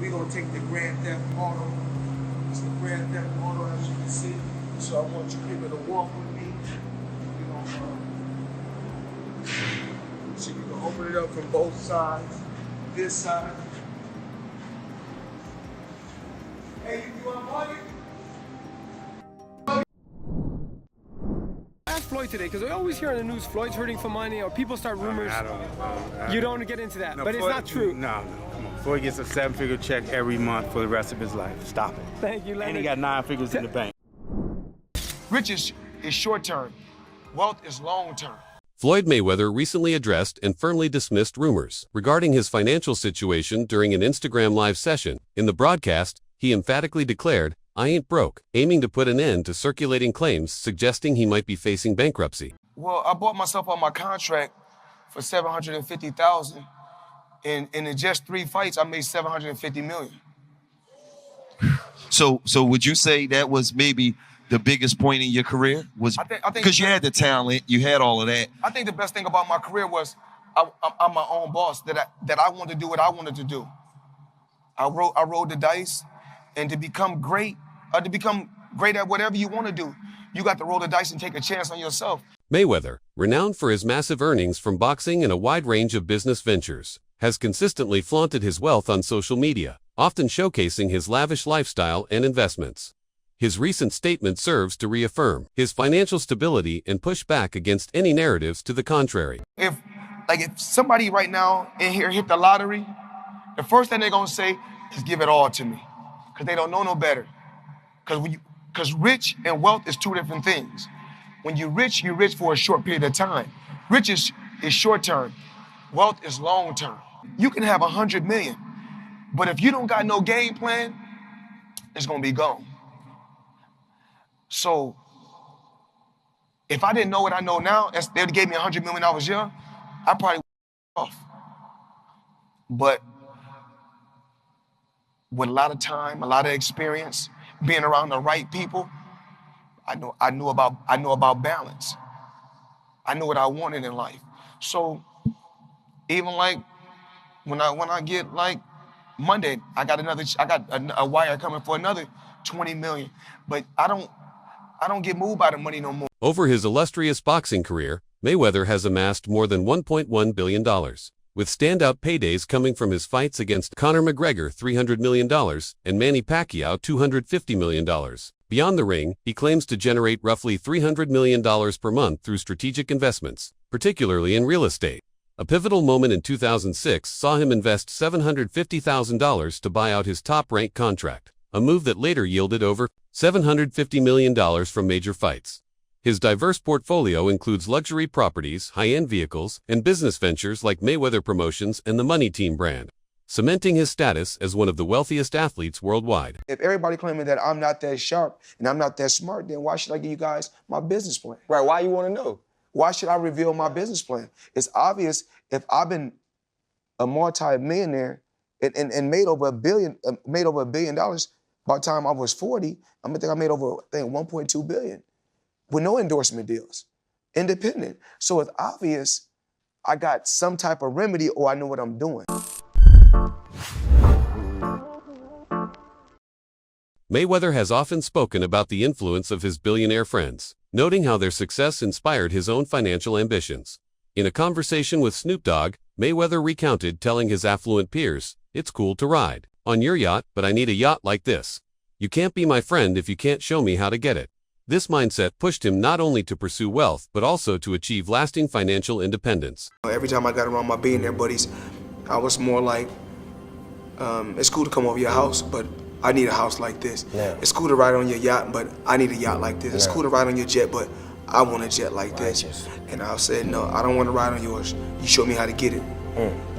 We're gonna take the Grand Theft Auto. It's the Grand Theft Auto, as you can see. So I want you people to walk with me. So you can open it up from both sides. This side. Hey, you want money? Ask Floyd today, because we always hear on the news Floyd's hurting for money, or people start rumors. You don't want to get into that, no, but Floyd, it's not true. No, come on. Floyd gets a 7-figure check every month for the rest of his life. Stop it. Thank you, Leonard. And he got 9 figures in the bank. Riches is short term. Wealth is long term. Floyd Mayweather recently addressed and firmly dismissed rumors regarding his financial situation during an Instagram live session. In the broadcast, he emphatically declared, "I ain't broke," aiming to put an end to circulating claims suggesting he might be facing bankruptcy. Well, I bought myself on my contract for $750,000, and in just 3 fights, I made $750 million. So would you say that was maybe the biggest point in your career? Was I think because you had the talent, you had all of that. I think the best thing about my career was I'm my own boss. That I wanted to do what I wanted to do. I rolled the dice, and to become great at whatever you want to do, you got to roll the dice and take a chance on yourself. Mayweather, renowned for his massive earnings from boxing and a wide range of business ventures, has consistently flaunted his wealth on social media, often showcasing his lavish lifestyle and investments. His recent statement serves to reaffirm his financial stability and push back against any narratives to the contrary. If somebody right now in here hit the lottery, the first thing they're gonna say is give it all to me, because they don't know no better. Because rich and wealth is two different things. When you're rich for a short period of time. Riches is short term. Wealth is long term. You can have 100 million, but if you don't got no game plan, it's gonna be gone. So if I didn't know what I know now, they'd gave me 100 million when I was young, I probably would off. But with a lot of time, a lot of experience, being around the right people, I knew about balance. I knew what I wanted in life. So even like when I get like Monday, I got a wire coming for another 20 million. But I don't get moved by the money no more. Over his illustrious boxing career, Mayweather has amassed more than $1.1 billion, with standout paydays coming from his fights against Conor McGregor $300 million and Manny Pacquiao $250 million. Beyond the ring, he claims to generate roughly $300 million per month through strategic investments, particularly in real estate. A pivotal moment in 2006 saw him invest $750,000 to buy out his top-ranked contract, a move that later yielded over $750 million from major fights. His diverse portfolio includes luxury properties, high-end vehicles, and business ventures like Mayweather Promotions and the Money Team brand, cementing his status as one of the wealthiest athletes worldwide. If everybody claiming that I'm not that sharp and I'm not that smart, then why should I give you guys my business plan? Right, why you want to know? Why should I reveal my business plan? It's obvious if I've been a multi-millionaire and made over $1 billion by the time I was 40, I think I made over, $1.2 billion with no endorsement deals, independent. So it's obvious I got some type of remedy or I know what I'm doing. Mayweather has often spoken about the influence of his billionaire friends, noting how their success inspired his own financial ambitions. In a conversation with Snoop Dogg, Mayweather recounted telling his affluent peers, "It's cool to ride on your yacht, but I need a yacht like this. You can't be my friend if you can't show me how to get it." This mindset pushed him not only to pursue wealth, but also to achieve lasting financial independence. Every time I got around my billionaire buddies, I was more like, it's cool to come over your house, but I need a house like this. Yeah. It's cool to ride on your yacht, but I need a yacht like this. It's cool to ride on your jet, but I want a jet like this. Righteous. And I said, no, I don't want to ride on yours. You show me how to get it.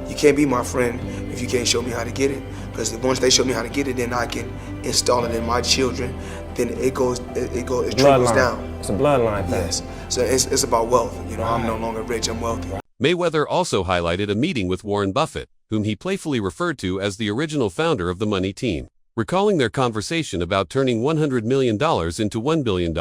You can't be my friend if you can't show me how to get it. Because once they show me how to get it, then I can install it in my children. Then it trickles down. It's a bloodline thing. Yes. So it's about wealth. You know, I'm no longer rich, I'm wealthy. Mayweather also highlighted a meeting with Warren Buffett, whom he playfully referred to as the original founder of the Money Team, recalling their conversation about turning $100 million into $1 billion.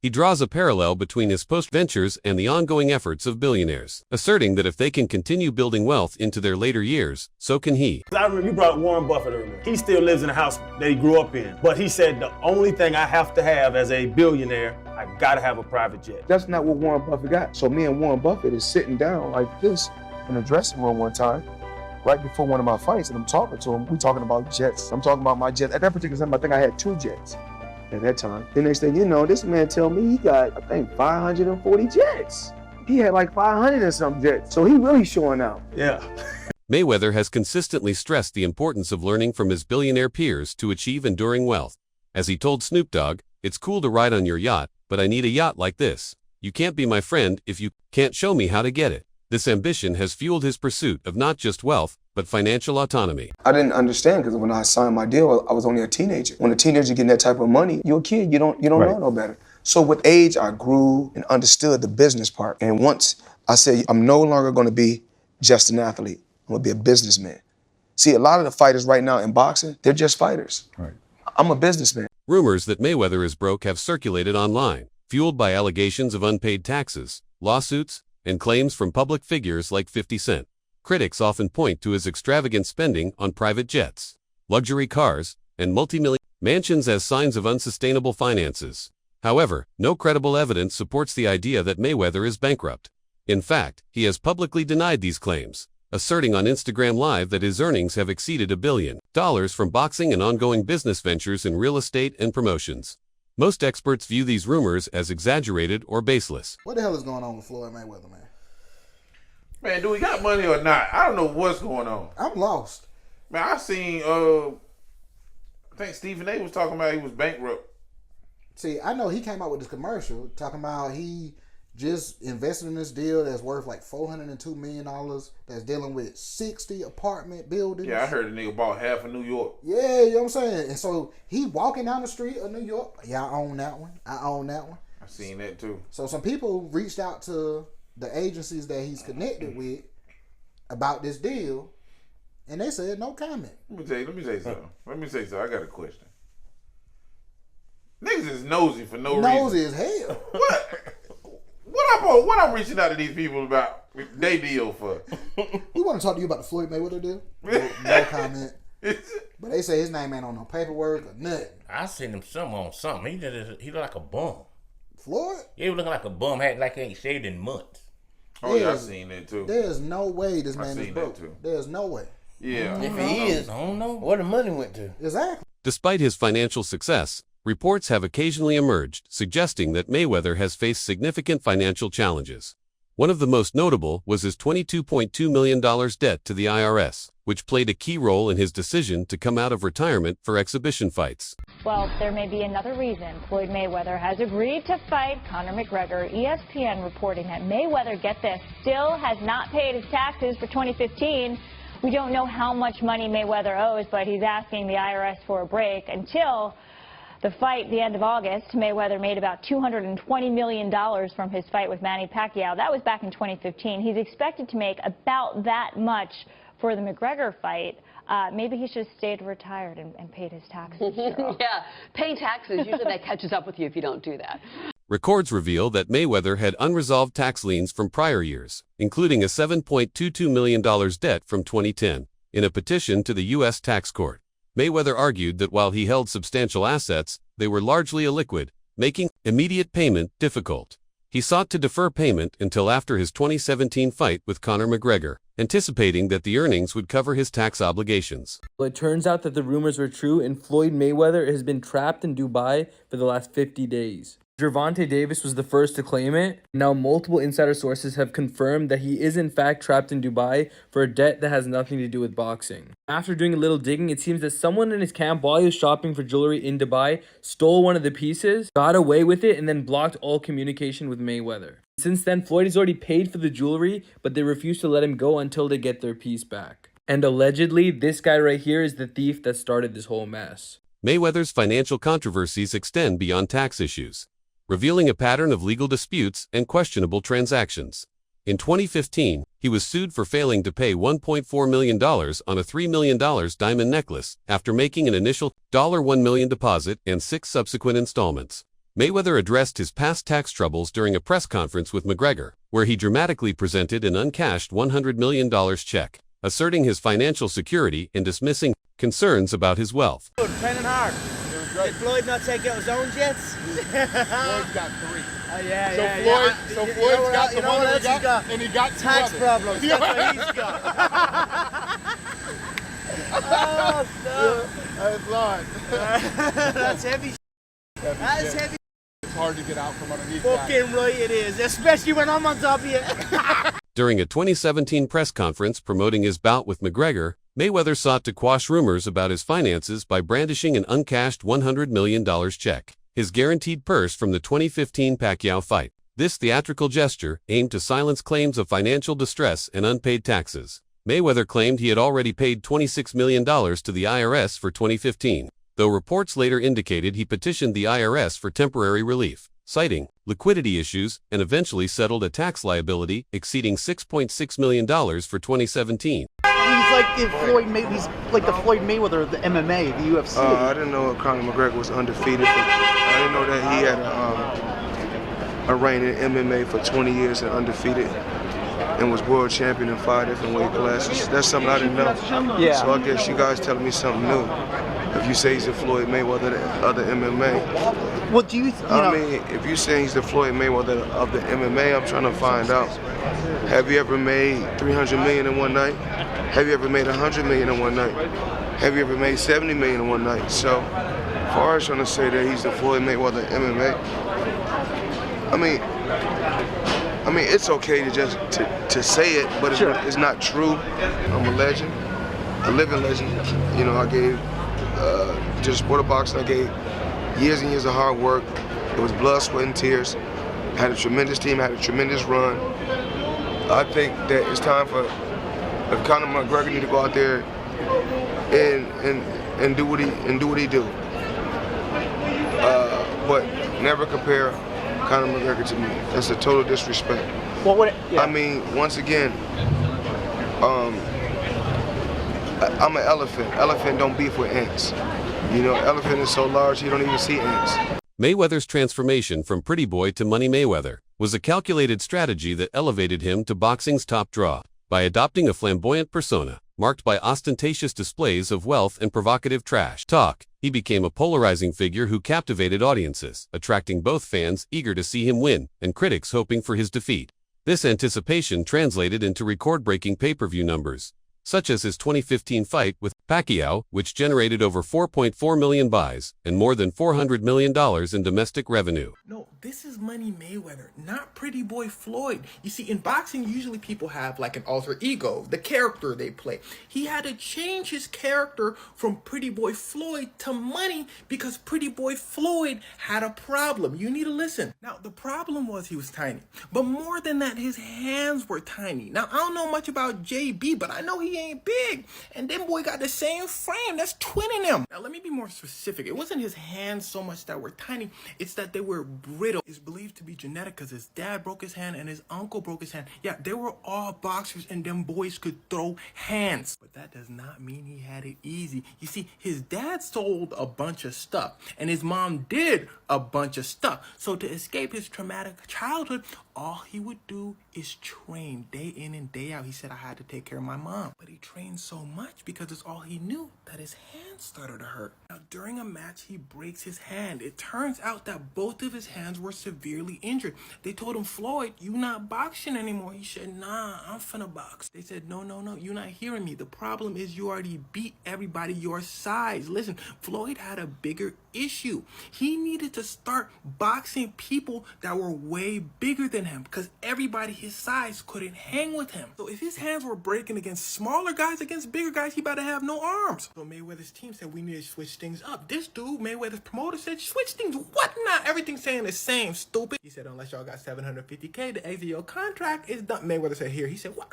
He draws a parallel between his post-ventures and the ongoing efforts of billionaires, asserting that if they can continue building wealth into their later years, so can he. I remember you brought Warren Buffett earlier. He still lives in the house that he grew up in. But he said the only thing I have to have as a billionaire, I gotta have a private jet. That's not what Warren Buffett got. So me and Warren Buffett is sitting down like this in the dressing room one time, right before one of my fights, and I'm talking to him. We talking about jets. I'm talking about my jets. At that particular time, I think I had 2 jets at that time. The next thing you know, this man tell me he got, I think, 540 jets. He had like 500 and some jets. So he really showing out. Yeah. Mayweather has consistently stressed the importance of learning from his billionaire peers to achieve enduring wealth. As he told Snoop Dogg, "It's cool to ride on your yacht, but I need a yacht like this. You can't be my friend if you can't show me how to get it." This ambition has fueled his pursuit of not just wealth, but financial autonomy. I didn't understand because when I signed my deal, I was only a teenager. When a teenager getting that type of money, you're a kid, you don't know no better. So with age, I grew and understood the business part. And once I said, I'm no longer gonna be just an athlete, I'm gonna be a businessman. See, a lot of the fighters right now in boxing, they're just fighters. Right. I'm a businessman. Rumors that Mayweather is broke have circulated online, fueled by allegations of unpaid taxes, lawsuits, and claims from public figures like 50 Cent. Critics often point to his extravagant spending on private jets, luxury cars, and multi-million mansions as signs of unsustainable finances. However, no credible evidence supports the idea that Mayweather is bankrupt. In fact, he has publicly denied these claims, asserting on Instagram Live that his earnings have exceeded $1 billion from boxing and ongoing business ventures in real estate and promotions. Most experts view these rumors as exaggerated or baseless. What the hell is going on with Floyd Mayweather, man? Man, do we got money or not? I don't know what's going on. I'm lost. Man, I seen, I think Stephen A was talking about he was bankrupt. See, I know he came out with this commercial talking about he just invested in this deal that's worth like $402 million that's dealing with 60 apartment buildings. Yeah, I heard a nigga bought half of New York. Yeah, you know what I'm saying? And so he walking down the street of New York. Yeah, I own that one. I seen that too. So some people reached out to the agencies that he's connected with about this deal, and they said no comment. Let me say something. I got a question. Niggas is nosy for no reason. Nosy as hell. What I'm reaching out to these people about they deal for? We want to talk to you about the Floyd Mayweather deal. No comment. But they say his name ain't on no paperwork or nothing. I seen him on something. He look like a bum. Floyd? Yeah, he was looking like a bum. Had like he ain't shaved in months. Oh yeah, I seen that too. There's no way this man is broke. There's no way. Yeah. If he is, I don't know where the money went to. Exactly. Despite his financial success, reports have occasionally emerged suggesting that Mayweather has faced significant financial challenges. One of the most notable was his $22.2 million debt to the IRS, which played a key role in his decision to come out of retirement for exhibition fights. Well, there may be another reason Floyd Mayweather has agreed to fight Conor McGregor. ESPN reporting that Mayweather, get this, still has not paid his taxes for 2015. We don't know how much money Mayweather owes, but he's asking the IRS for a break until the fight, the end of August. Mayweather made about $220 million from his fight with Manny Pacquiao. That was back in 2015. He's expected to make about that much for the McGregor fight. Maybe he should have stayed retired and paid his taxes. Yeah, pay taxes. Usually that catches up with you if you don't do that. Records reveal that Mayweather had unresolved tax liens from prior years, including a $7.22 million debt from 2010. In a petition to the U.S. tax court, Mayweather argued that while he held substantial assets, they were largely illiquid, making immediate payment difficult. He sought to defer payment until after his 2017 fight with Conor McGregor, anticipating that the earnings would cover his tax obligations. Well, it turns out that the rumors were true, and Floyd Mayweather has been trapped in Dubai for the last 50 days. Gervonta Davis was the first to claim it. Now multiple insider sources have confirmed that he is in fact trapped in Dubai for a debt that has nothing to do with boxing. After doing a little digging, it seems that someone in his camp while he was shopping for jewelry in Dubai stole one of the pieces, got away with it, and then blocked all communication with Mayweather. Since then, Floyd has already paid for the jewelry, but they refuse to let him go until they get their piece back. And allegedly, this guy right here is the thief that started this whole mess. Mayweather's financial controversies extend beyond tax issues, revealing a pattern of legal disputes and questionable transactions. In 2015, he was sued for failing to pay $1.4 million on a $3 million diamond necklace after making an initial $1 million deposit and 6 subsequent installments. Mayweather addressed his past tax troubles during a press conference with McGregor, where he dramatically presented an uncashed $100 million check, asserting his financial security and dismissing concerns about his wealth. Training hard. Did Floyd not take out his own jets? Floyd's got 3. Yeah. So Floyd's got the one that he got, and he got tax problems. That's what he's got. Oh, no. That's Lord. That's heavy. That is heavy. It's hard to get out from underneath that. Fucking right it is, especially when I'm on top of you. During a 2017 press conference promoting his bout with McGregor, Mayweather sought to quash rumors about his finances by brandishing an uncashed $100 million check, his guaranteed purse from the 2015 Pacquiao fight. This theatrical gesture aimed to silence claims of financial distress and unpaid taxes. Mayweather claimed he had already paid $26 million to the IRS for 2015, though reports later indicated he petitioned the IRS for temporary relief, citing liquidity issues, and eventually settled a tax liability exceeding $6.6 million for 2017. He's like the Floyd Mayweather of the MMA, the UFC. I didn't know Conor McGregor was undefeated, but I didn't know that he had a reign in MMA for 20 years and undefeated, and was world champion in 5 different weight classes. That's something I didn't know. Yeah. So I guess you guys telling me something new. If you say he's the Floyd Mayweather of the MMA. Well, do you I mean, if you say he's the Floyd Mayweather of the MMA, I'm trying to find out. Have you ever made $300 million in one night? Have you ever made $100 million in one night? Have you ever made $70 million in one night? So, as far as trying to say that he's the Floyd Mayweather of MMA, I mean, it's okay to just to say it, but it's not true. I'm a legend, a living legend. You know, I gave just sport of boxing. I gave years and years of hard work. It was blood, sweat, and tears. I had a tremendous team. I had a tremendous run. I think that it's time for if Conor McGregor need to go out there and do what he do. But never compare Conor McGregor to me. That's a total disrespect. Well, I mean, once again, I'm an elephant. Elephant don't beef with ants. You know, elephant is so large you don't even see ants. Mayweather's transformation from pretty boy to Money Mayweather was a calculated strategy that elevated him to boxing's top draw. By adopting a flamboyant persona, marked by ostentatious displays of wealth and provocative trash talk, he became a polarizing figure who captivated audiences, attracting both fans eager to see him win and critics hoping for his defeat. This anticipation translated into record-breaking pay-per-view numbers, such as his 2015 fight with Pacquiao, which generated over 4.4 million buys and more than $400 million in domestic revenue. No, this is Money Mayweather, not Pretty Boy Floyd. You see, in boxing, usually people have like an alter ego, the character they play. He had to change his character from Pretty Boy Floyd to Money because Pretty Boy Floyd had a problem. You need to listen. Now, the problem was he was tiny. But more than that, his hands were tiny. Now, I don't know much about JB, but I know he ain't big. And then boy got the same frame. That's twinning him. Now, let me be more specific. It wasn't his hands so much that were tiny. It's that they were brittle. It's believed to be genetic because his dad broke his hand and his uncle broke his hand. Yeah, they were all boxers and them boys could throw hands. But that does not mean he had it easy. You see, his dad sold a bunch of stuff and his mom did a bunch of stuff. So to escape his traumatic childhood, all he would do is train day in and day out. He said, I had to take care of my mom. But he trained so much because it's all he knew that his hand started to hurt. Now, during a match, he breaks his hand. It turns out that both of his hands were severely injured. They told him, Floyd, you not boxing anymore. He said, nah, I'm finna box. They said, no, you're not hearing me. The problem is you already beat everybody your size. Listen, Floyd had a bigger issue. He needed to start boxing people that were way bigger than him because everybody his size couldn't hang with him. So if his hands were breaking against smaller guys, against bigger guys, he better have no arms. So Mayweather's team said we need to switch things up. This dude, Mayweather's promoter, said switch things. What not? Everything's saying the same, stupid. He said unless y'all got $750K to exit your contract, it's done. Mayweather said here. He said what?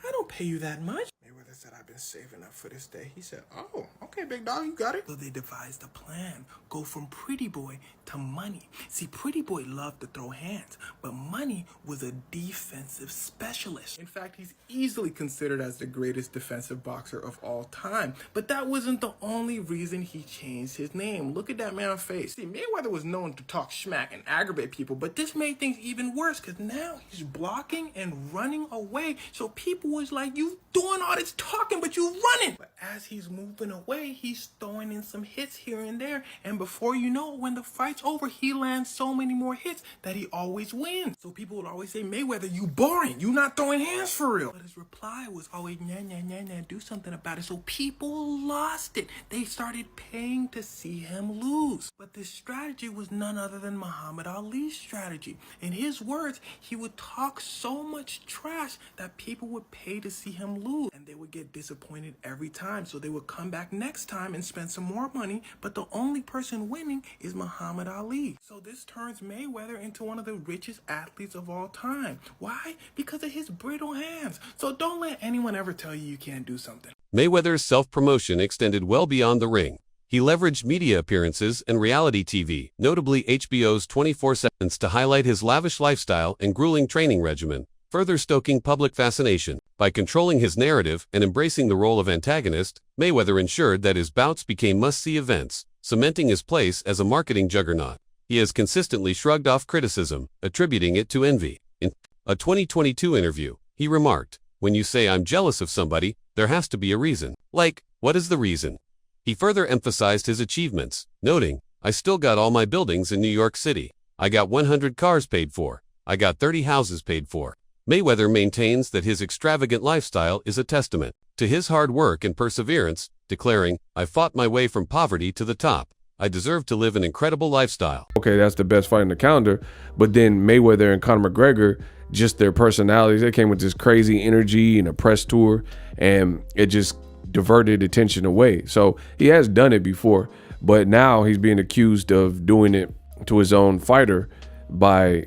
I don't pay you that much. Mayweather said I've been saving up for this day. He said, oh, Okay, big dog, you got it. So they devised a plan. Go from Pretty Boy to Money. See, Pretty Boy loved to throw hands, but Money was a defensive specialist. In fact, he's easily considered as the greatest defensive boxer of all time. But that wasn't the only reason he changed his name. Look at that man's face. See, Mayweather was known to talk smack and aggravate people, but this made things even worse because now he's blocking and running away. So people was like, you doing all this talking, but you running. But as he's moving away, he's throwing in some hits here and there. And before you know it, when the fight's over, he lands so many more hits that he always wins. So people would always say, Mayweather, you boring. You not throwing hands for real. But his reply was always, nah, do something about it. So people lost it. They started paying to see him lose. But this strategy was none other than Muhammad Ali's strategy. In his words, he would talk so much trash that people would pay to see him lose. And they would get disappointed every time. So they would come back next time and spend some more money. But the only person winning is Muhammad Ali. So this turns Mayweather into one of the richest athletes of all time. Why? Because of his brittle hands. So don't let anyone ever tell you can't do something. Mayweather's self-promotion extended well beyond the ring. He leveraged media appearances and reality TV, notably HBO's 24/7, to highlight his lavish lifestyle and grueling training regimen, further stoking public fascination. By controlling his narrative and embracing the role of antagonist, Mayweather ensured that his bouts became must-see events, cementing his place as a marketing juggernaut. He has consistently shrugged off criticism, attributing it to envy. In a 2022 interview, he remarked, "When you say I'm jealous of somebody, there has to be a reason. Like, what is the reason?" He further emphasized his achievements, noting, "I still got all my buildings in New York City. I got 100 cars paid for. I got 30 houses paid for." Mayweather maintains that his extravagant lifestyle is a testament to his hard work and perseverance, declaring, "I fought my way from poverty to the top. I deserve to live an incredible lifestyle." Okay, that's the best fight in the calendar. But then Mayweather and Conor McGregor, just their personalities, they came with this crazy energy and a press tour, and it just diverted attention away. So he has done it before, but now he's being accused of doing it to his own fighter by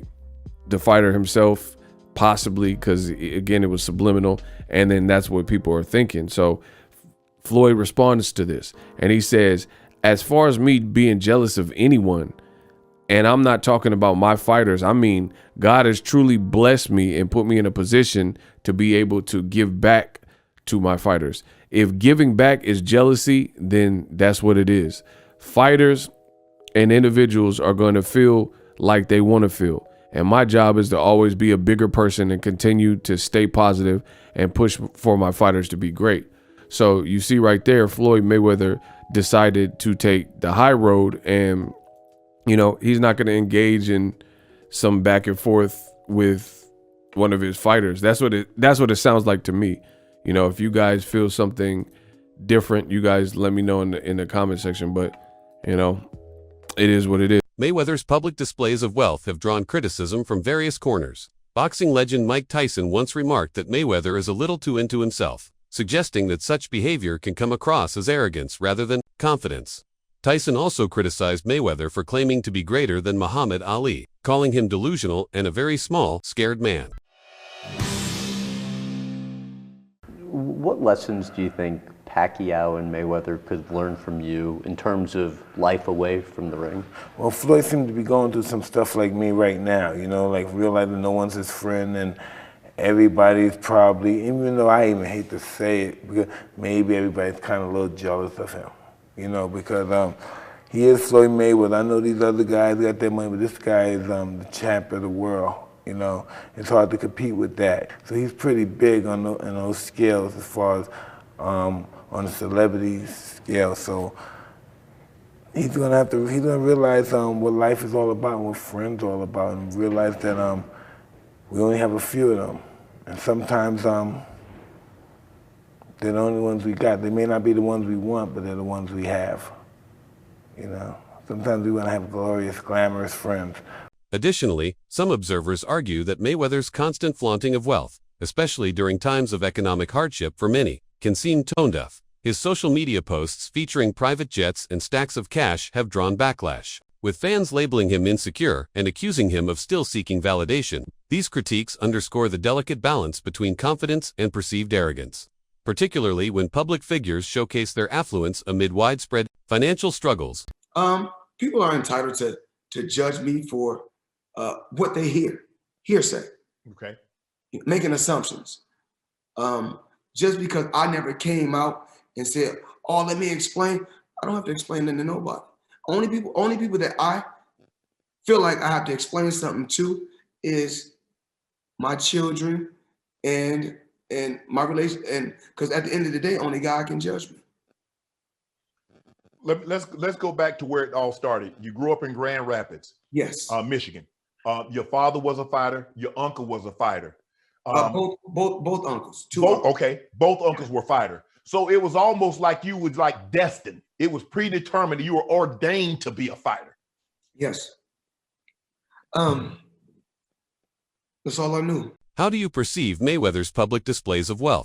the fighter himself, possibly because, again, it was subliminal, and then that's what people are thinking. So Floyd responds to this, and he says, "As far as me being jealous of anyone, and I'm not talking about my fighters, I mean, God has truly blessed me and put me in a position to be able to give back to my fighters. If giving back is jealousy, then that's what it is. Fighters and individuals are going to feel like they want to feel. And my job is to always be a bigger person and continue to stay positive and push for my fighters to be great." So you see right there, Floyd Mayweather decided to take the high road, and, you know, he's not going to engage in some back and forth with one of his fighters. That's what it sounds like to me. You know, if you guys feel something different, you guys let me know in the comment section. But, you know, it is what it is. Mayweather's public displays of wealth have drawn criticism from various corners. Boxing legend Mike Tyson once remarked that Mayweather is a little too into himself, suggesting that such behavior can come across as arrogance rather than confidence. Tyson also criticized Mayweather for claiming to be greater than Muhammad Ali, calling him delusional and a very small, scared man. What lessons do you think Pacquiao and Mayweather could learn from you in terms of life away from the ring? Well, Floyd seems to be going through some stuff like me right now, you know, like realizing no one's his friend, and everybody's probably, even though I even hate to say it, because maybe everybody's kind of a little jealous of him, you know, because he is Floyd Mayweather. I know these other guys got their money, but this guy is the champ of the world. You know, it's hard to compete with that. So he's pretty big on those scales as far as on the celebrity scale. So he's gonna realize what life is all about and what friends are all about, and realize that we only have a few of them, and sometimes they're the only ones we got. They may not be the ones we want, but they're the ones we have. You know, sometimes we want to have glorious, glamorous friends. Additionally, some observers argue that Mayweather's constant flaunting of wealth, especially during times of economic hardship for many, can seem tone-deaf. His social media posts featuring private jets and stacks of cash have drawn backlash, with fans labeling him insecure and accusing him of still seeking validation. These critiques underscore the delicate balance between confidence and perceived arrogance. particularly when public figures showcase their affluence amid widespread financial struggles. People are entitled to judge me for what they hearsay, Okay. making assumptions. Just because I never came out and said, "Oh, let me explain," I don't have to explain nothing to nobody. Only people that I feel like I have to explain something to is my children and my relation, and because at the end of the day, only God can judge me. Let's go back to where it all started. You grew up in Grand Rapids, Yes. Michigan. Your father was a fighter. Your uncle was a fighter. Both uncles. Both uncles were fighter. So it was almost like you was like destined. It was predetermined. You were ordained to be a fighter. Yes. That's all I knew. How do you perceive Mayweather's public displays of wealth?